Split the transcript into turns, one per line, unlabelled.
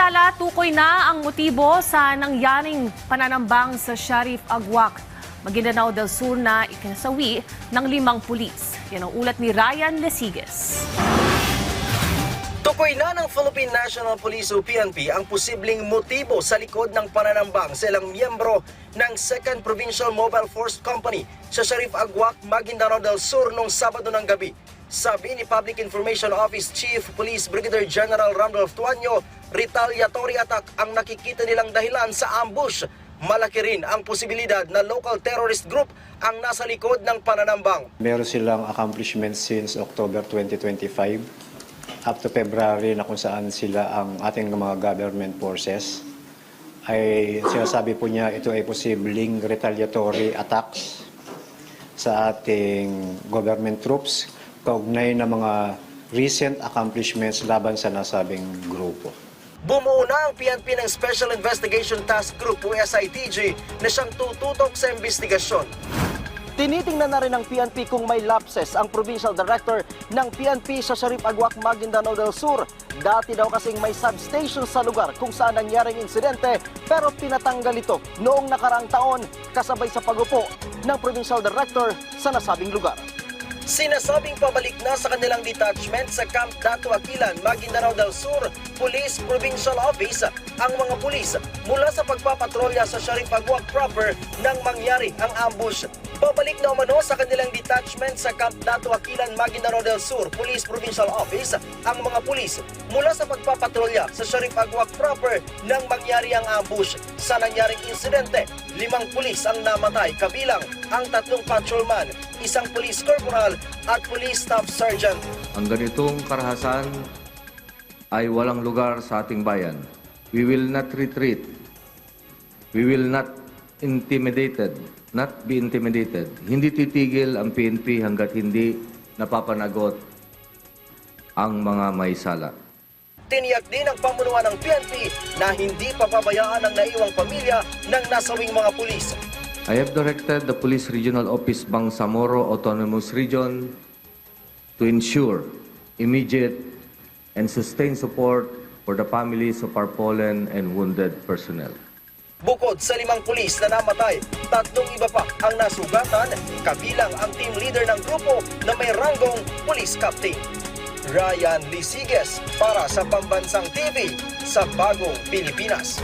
Samantala, tukoy na ang motibo sa nangyaring pananambang sa Sharif Agwak, Maguindanao del Sur na ikinasawi ng 5 pulis. Yan ang ulat ni Ryan Lesiges.
Tukoy na ng Philippine National Police o PNP ang posibleng motibo sa likod ng pananambang sa ilang miyembro ng 2nd Provincial Mobile Force Company sa Sharif Agwak, Maguindanao del Sur noong Sabado ng gabi. Sabi ni Public Information Office Chief Police Brigadier General Randolph Tuanyo, retaliatory attack ang nakikita nilang dahilan sa ambush. Malaki rin ang posibilidad na local terrorist group ang nasa likod ng pananambang.
Meron silang accomplishments since October 2025 up to February na kung saan sila ang ating mga government forces. Ay sinasabi po niya ito ay posibleng retaliatory attacks sa ating government troops kaugnay ng mga recent accomplishments laban sa nasabing grupo.
Bumuo na ang PNP ng Special Investigation Task Group o SITG na siyang tututok sa investigasyon. Tinitingnan na rin ng PNP kung may lapses ang Provincial Director ng PNP sa Sharif Agwak, Maguindanao del Sur. Dati daw kasing may substation sa lugar kung saan nangyaring insidente pero pinatanggal ito noong nakaraang taon kasabay sa pagupo ng Provincial Director sa nasabing lugar. Sinasabing pabalik na sa kanilang detachment sa Camp Dato Aquilan, Maguindanao del Sur Police Provincial Office ang mga pulis mula sa pagpapatrolya sa Sharif Agwak proper nang mangyari ang ambush. Pabalik na umano sa kanilang detachment sa Camp Dato Aquilan, Maguindanao del Sur Police Provincial Office ang mga pulis mula sa pagpapatrolya sa Sharif Agwak proper nang mangyari ang ambush. Sa nangyaring insidente, 5 pulis ang namatay kabilang ang 3 patrolman, 1 police corporal at police staff sergeant.
Ang ganitong karahasan ay walang lugar sa ating bayan. We will not retreat. We will not be intimidated. Hindi titigil ang PNP hanggat hindi napapanagot ang mga may sala.
Tiniyak din ang pamunuan ng PNP na hindi papabayaan ang naiwang pamilya ng nasawing mga pulis.
I have directed the Police Regional Office Bangsamoro Autonomous Region to ensure immediate and sustained support for the families of our fallen and wounded personnel.
Bukod sa 5 pulis na namatay, 3 iba pa ang nasugatan, kabilang ang team leader ng grupo na may ranggong police captain. Ryan Lesiges para sa Pambansang TV sa Bagong Pilipinas.